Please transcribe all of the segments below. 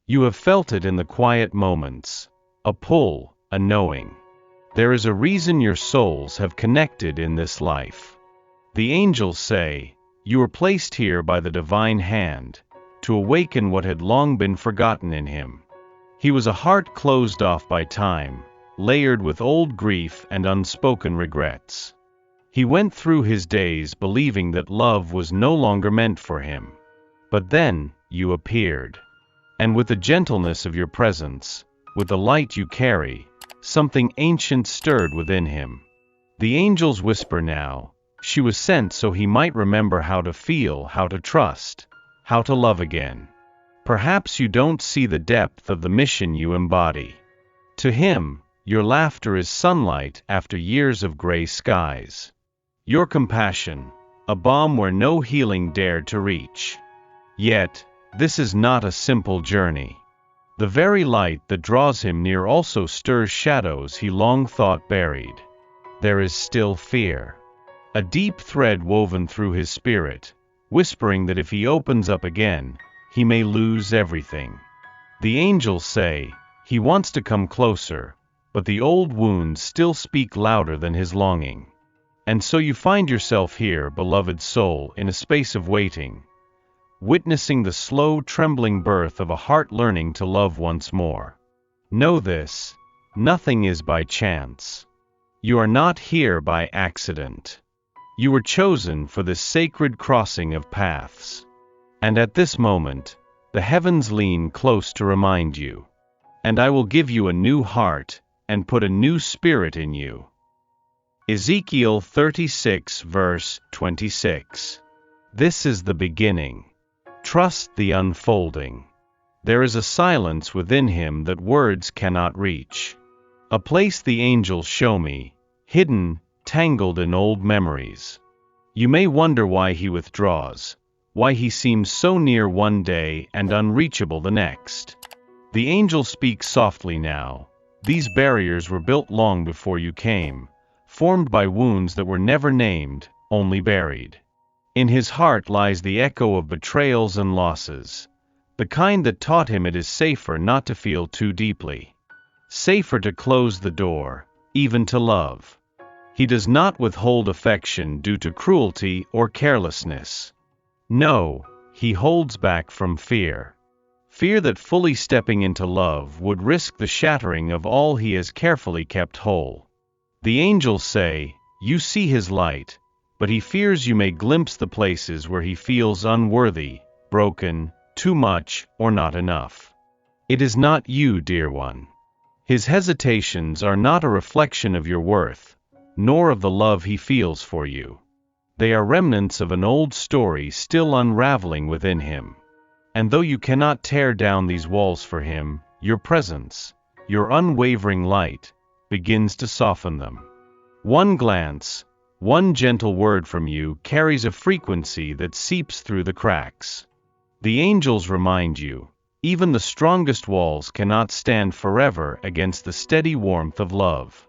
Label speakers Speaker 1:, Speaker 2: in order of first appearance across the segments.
Speaker 1: You have felt it in the quiet moments, a pull, a knowing. There is a reason your souls have connected in this life. The angels say, you were placed here by the divine hand, to awaken what had long been forgotten in him. He was a heart closed off by time, layered with old grief and unspoken regrets. He went through his days believing that love was no longer meant for him. But then, you appeared. And with the gentleness of your presence, with the light you carry, something ancient stirred within him. The angels whisper now, she was sent so he might remember how to feel, how to trust, how to love again. Perhaps you don't see the depth of the mission you embody. To him, your laughter is sunlight after years of gray skies. Your compassion, a balm where no healing dared to reach. Yet, this is not a simple journey. The very light that draws him near also stirs shadows he long thought buried. There is still fear. A deep thread woven through his spirit, whispering that if he opens up again, he may lose everything. The angels say, he wants to come closer, but the old wounds still speak louder than his longing. And so you find yourself here, beloved soul, in a space of waiting, witnessing the slow, trembling birth of a heart learning to love once more. Know this, nothing is by chance. You are not here by accident. You were chosen for this sacred crossing of paths. And at this moment, the heavens lean close to remind you. And I will give you a new heart, and put a new spirit in you. Ezekiel 36 verse 26. This is the beginning. Trust the unfolding. There is a silence within him that words cannot reach. A place the angels show me, hidden, tangled in old memories. You may wonder why he withdraws, why he seems so near one day and unreachable the next. The angel speaks softly now. These barriers were built long before you came, formed by wounds that were never named, only buried. In his heart lies the echo of betrayals and losses, the kind that taught him it is safer not to feel too deeply. Safer to close the door, even to love. He does not withhold affection due to cruelty or carelessness. No, he holds back from fear. Fear that fully stepping into love would risk the shattering of all he has carefully kept whole. The angels say, you see his light, but he fears you may glimpse the places where he feels unworthy, broken, too much, or not enough. It is not you, dear one. His hesitations are not a reflection of your worth, nor of the love he feels for you. They are remnants of an old story still unraveling within him. And though you cannot tear down these walls for him, your presence, your unwavering light, begins to soften them. One glance, one gentle word from you carries a frequency that seeps through the cracks. The angels remind you, even the strongest walls cannot stand forever against the steady warmth of love.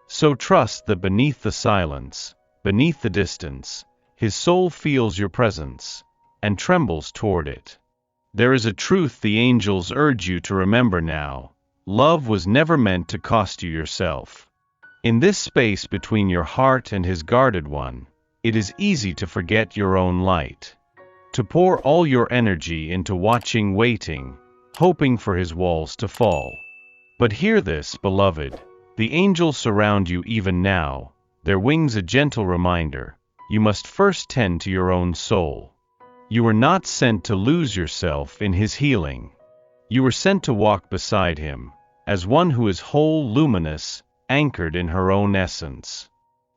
Speaker 1: So trust that beneath the silence, beneath the distance, his soul feels your presence, and trembles toward it. There is a truth the angels urge you to remember now. Love was never meant to cost you yourself. In this space between your heart and his guarded one, it is easy to forget your own light. To pour all your energy into watching, waiting, hoping for his walls to fall. But hear this, beloved, the angels surround you even now, their wings a gentle reminder, you must first tend to your own soul. You were not sent to lose yourself in his healing. You were sent to walk beside him, as one who is whole, luminous, anchored in her own essence.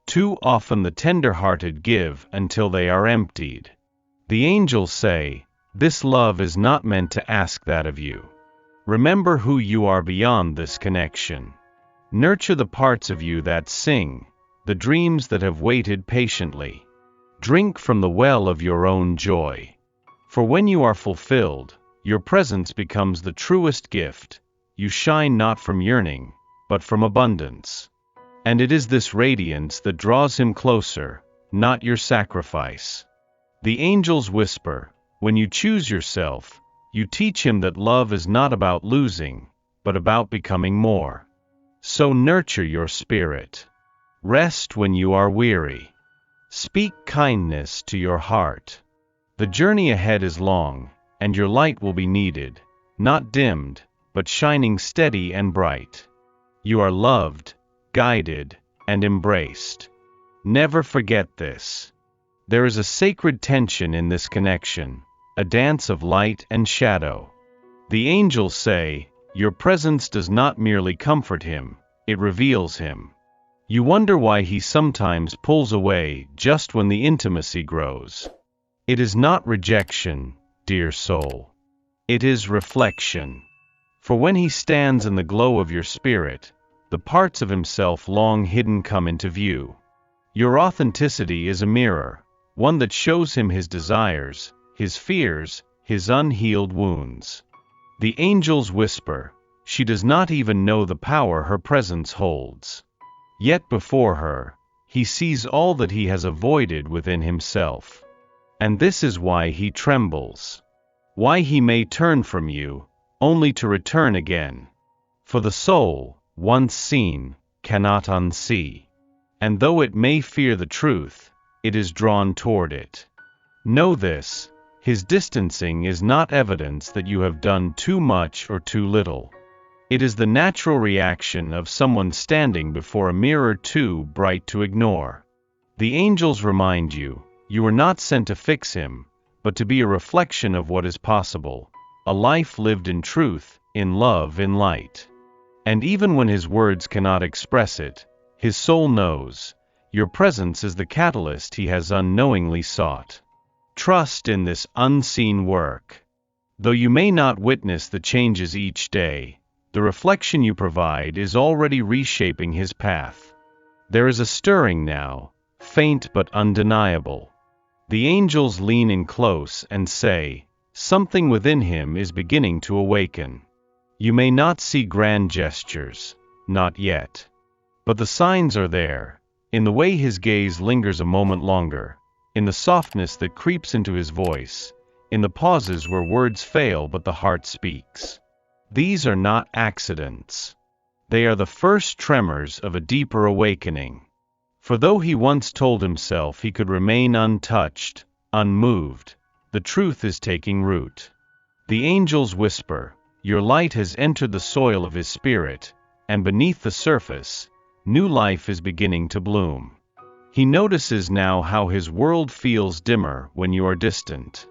Speaker 1: Too often the tender-hearted give until they are emptied. The angels say, this love is not meant to ask that of you. Remember who you are beyond this connection. Nurture the parts of you that sing, the dreams that have waited patiently. Drink from the well of your own joy. For when you are fulfilled, your presence becomes the truest gift. You shine not from yearning, but from abundance. And it is this radiance that draws him closer, not your sacrifice. The angels whisper, when you choose yourself, You teach him that love is not about losing, but about becoming more. So nurture your spirit. Rest when you are weary. Speak kindness to your heart. The journey ahead is long, and your light will be needed, not dimmed, but shining steady and bright. You are loved, guided, and embraced. Never forget this. There is a sacred tension in this connection, a dance of light and shadow. The angels say, your presence does not merely comfort him, it reveals him. You wonder why he sometimes pulls away just when the intimacy grows. It is not rejection, dear soul. It is reflection. For when he stands in the glow of your spirit, the parts of himself long hidden come into view. Your authenticity is a mirror, one that shows him his desires, his fears, his unhealed wounds. The angels whisper, she does not even know the power her presence holds. Yet before her, he sees all that he has avoided within himself. And this is why he trembles. Why he may turn from you, only to return again. For the soul, once seen, cannot unsee. And though it may fear the truth, it is drawn toward it. Know this, his distancing is not evidence that you have done too much or too little. It is the natural reaction of someone standing before a mirror too bright to ignore. The angels remind you, you were not sent to fix him, but to be a reflection of what is possible, a life lived in truth, in love, in light. And even when his words cannot express it, his soul knows, your presence is the catalyst he has unknowingly sought. Trust in this unseen work. Though you may not witness the changes each day, the reflection you provide is already reshaping his path. There is a stirring now, faint but undeniable. The angels lean in close and say, something within him is beginning to awaken. You may not see grand gestures, not yet. But the signs are there, in the way his gaze lingers a moment longer, in the softness that creeps into his voice, in the pauses where words fail but the heart speaks. These are not accidents. They are the first tremors of a deeper awakening. For though he once told himself he could remain untouched, unmoved, the truth is taking root. The angels whisper, your light has entered the soil of his spirit, and beneath the surface, new life is beginning to bloom. He notices now how his world feels dimmer when you are distant.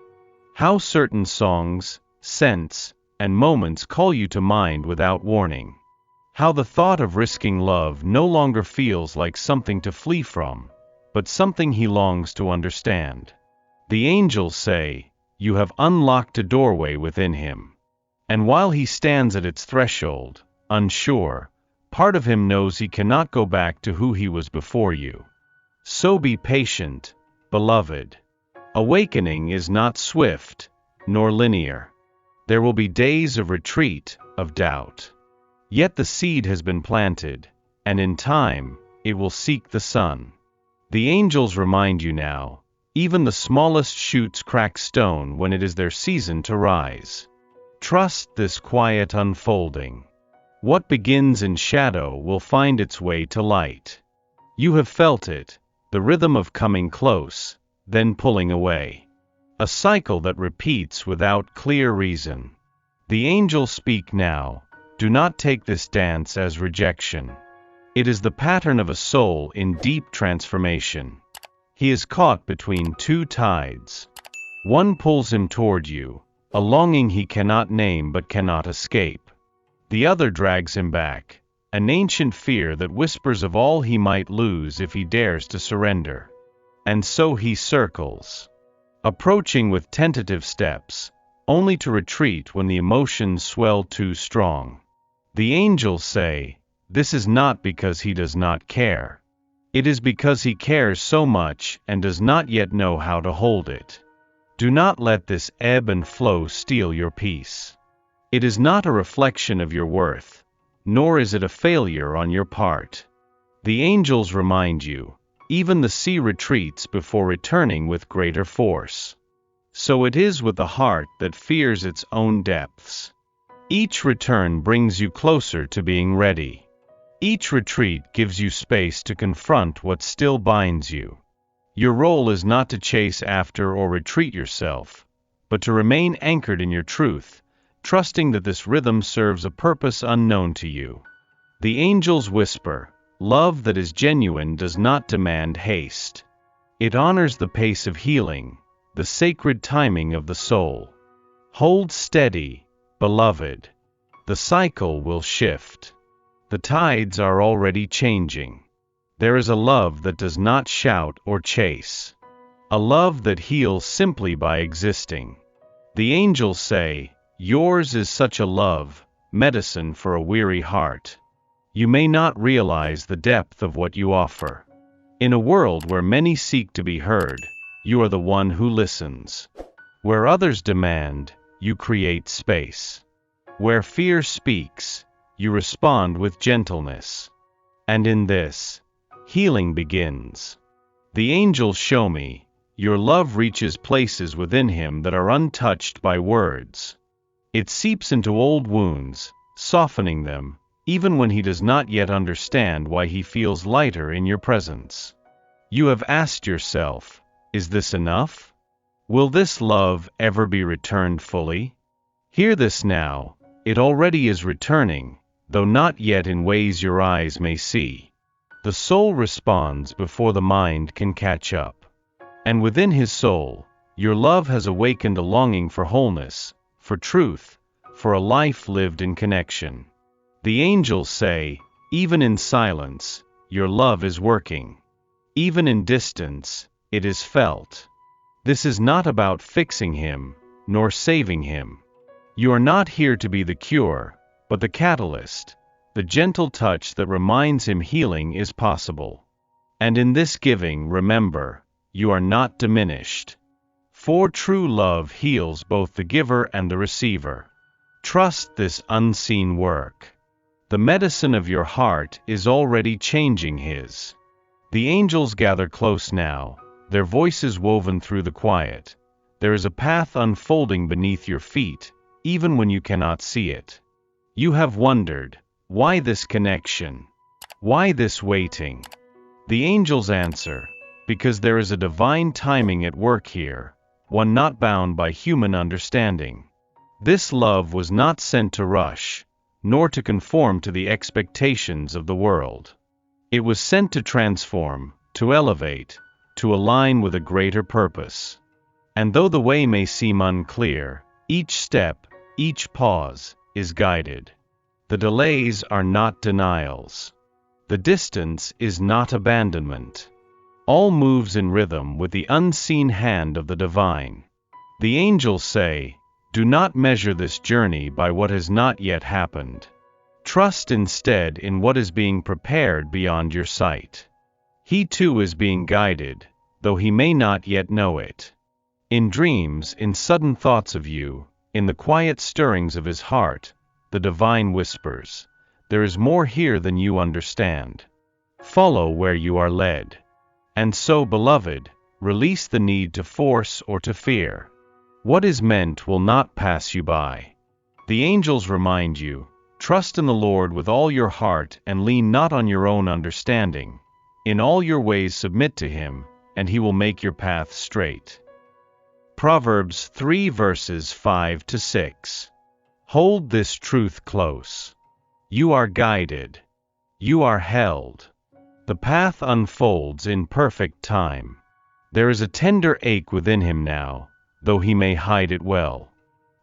Speaker 1: How certain songs, scents, and moments call you to mind without warning. How the thought of risking love no longer feels like something to flee from, but something he longs to understand. The angels say, you have unlocked a doorway within him. And while he stands at its threshold, unsure, part of him knows he cannot go back to who he was before you. So be patient, beloved. Awakening is not swift, nor linear. There will be days of retreat, of doubt. Yet the seed has been planted, and in time, it will seek the sun. The angels remind you now, even the smallest shoots crack stone when it is their season to rise. Trust this quiet unfolding. What begins in shadow will find its way to light. You have felt it, the rhythm of coming close, then pulling away. A cycle that repeats without clear reason. The angels speak now, do not take this dance as rejection. It is the pattern of a soul in deep transformation. He is caught between two tides. One pulls him toward you, a longing he cannot name but cannot escape. The other drags him back, an ancient fear that whispers of all he might lose if he dares to surrender. And so he circles, approaching with tentative steps, only to retreat when the emotions swell too strong. The angels say, this is not because he does not care. It is because he cares so much and does not yet know how to hold it. Do not let this ebb and flow steal your peace. It is not a reflection of your worth, nor is it a failure on your part. The angels remind you, even the sea retreats before returning with greater force. So it is with the heart that fears its own depths. Each return brings you closer to being ready. Each retreat gives you space to confront what still binds you. Your role is not to chase after or retreat yourself, but to remain anchored in your truth, trusting that this rhythm serves a purpose unknown to you. The angels whisper, love that is genuine does not demand haste. It honors the pace of healing, the sacred timing of the soul. Hold steady, beloved. The cycle will shift. The tides are already changing. There is a love that does not shout or chase. A love that heals simply by existing. The angels say, yours is such a love, medicine for a weary heart. You may not realize the depth of what you offer. In a world where many seek to be heard, you are the one who listens. Where others demand, you create space. Where fear speaks, you respond with gentleness. And in this, healing begins. The angels show me, your love reaches places within him that are untouched by words. It seeps into old wounds, softening them, even when he does not yet understand why he feels lighter in your presence. You have asked yourself, is this enough? Will this love ever be returned fully? Hear this now, it already is returning, though not yet in ways your eyes may see. The soul responds before the mind can catch up. And within his soul, your love has awakened a longing for wholeness, for truth, for a life lived in connection. The angels say, even in silence, your love is working. Even in distance, it is felt. This is not about fixing him, nor saving him. You are not here to be the cure, but the catalyst, the gentle touch that reminds him healing is possible. And in this giving, remember, you are not diminished. For true love heals both the giver and the receiver. Trust this unseen work. The medicine of your heart is already changing his. The angels gather close now, their voices woven through the quiet. There is a path unfolding beneath your feet, even when you cannot see it. You have wondered, why this connection? Why this waiting? The angels answer, because there is a divine timing at work here, one not bound by human understanding. This love was not sent to rush, nor to conform to the expectations of the world. It was sent to transform, to elevate, to align with a greater purpose. And though the way may seem unclear, each step, each pause, is guided. The delays are not denials. The distance is not abandonment. All moves in rhythm with the unseen hand of the divine. The angels say, do not measure this journey by what has not yet happened. Trust instead in what is being prepared beyond your sight. He too is being guided, though he may not yet know it. In dreams, in sudden thoughts of you, in the quiet stirrings of his heart, the divine whispers, there is more here than you understand. Follow where you are led. And so, beloved, release the need to force or to fear. What is meant will not pass you by. The angels remind you, trust in the Lord with all your heart and lean not on your own understanding. In all your ways submit to him, and he will make your path straight. Proverbs 3 verses 5 to 6. Hold this truth close. You are guided. You are held. The path unfolds in perfect time. There is a tender ache within him now, though he may hide it well.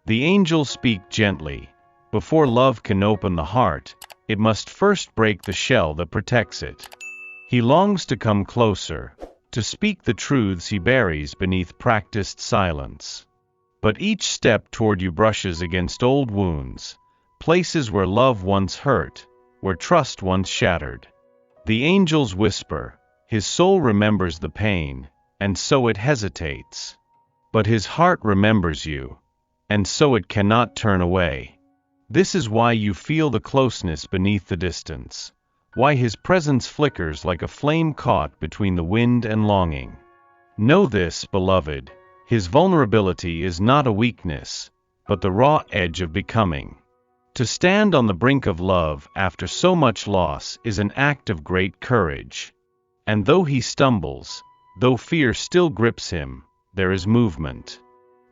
Speaker 1: The angels speak gently. Before love can open the heart, it must first break the shell that protects it. He longs to come closer, to speak the truths he buries beneath practiced silence. But each step toward you brushes against old wounds, places where love once hurt, where trust once shattered. The angels whisper, his soul remembers the pain, and so it hesitates. But his heart remembers you, and so it cannot turn away. This is why you feel the closeness beneath the distance, why his presence flickers like a flame caught between the wind and longing. Know this, beloved, His vulnerability is not a weakness, but the raw edge of becoming. To stand on the brink of love after so much loss is an act of great courage. And though he stumbles, though fear still grips him, there is movement.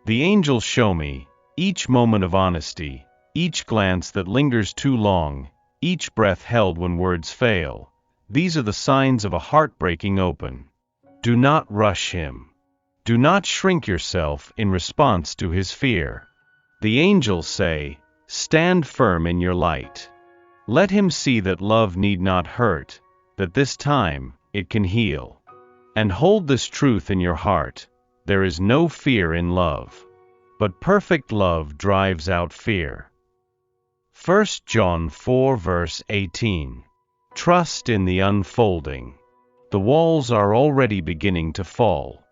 Speaker 1: The angels show me, each moment of honesty, each glance that lingers too long, each breath held when words fail. These are the signs of a heart breaking open. Do not rush him. Do not shrink yourself in response to his fear. The angels say, stand firm in your light. Let him see that love need not hurt, that this time, it can heal. And hold this truth in your heart, there is no fear in love. But perfect love drives out fear. 1 John 4 verse 18. Trust in the unfolding. The walls are already beginning to fall.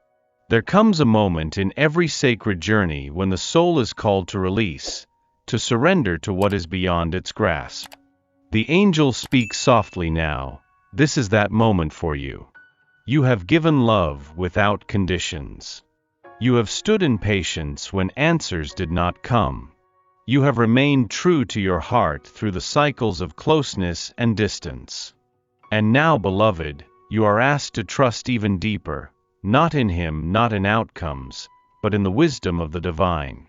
Speaker 1: There comes a moment in every sacred journey when the soul is called to release, to surrender to what is beyond its grasp. The angel speaks softly now. This is that moment for you. You have given love without conditions. You have stood in patience when answers did not come. You have remained true to your heart through the cycles of closeness and distance. And now, beloved, you are asked to trust even deeper, not in him, not in outcomes, but in the wisdom of the divine.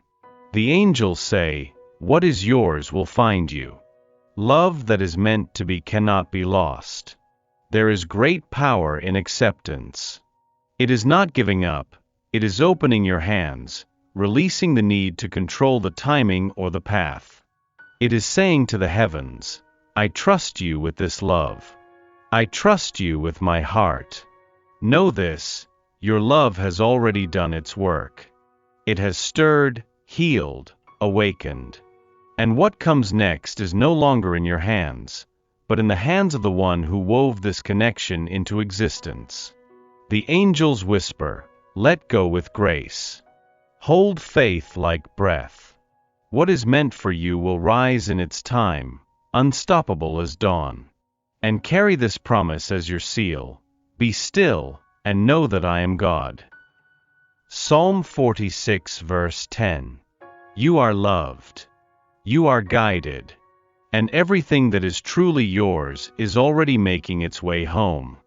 Speaker 1: The angels say, what is yours will find you. Love that is meant to be cannot be lost. There is great power in acceptance. It is not giving up, it is opening your hands, releasing the need to control the timing or the path. It is saying to the heavens, I trust you with this love. I trust you with my heart. Know this, your love has already done its work. It has stirred, healed, awakened. And what comes next is no longer in your hands, but in the hands of the one who wove this connection into existence. The angels whisper, let go with grace. Hold faith like breath. What is meant for you will rise in its time, unstoppable as dawn. And carry this promise as your seal. Be still, and know that I am God. Psalm 46 verse 10. You are loved. You are guided. And everything that is truly yours is already making its way home.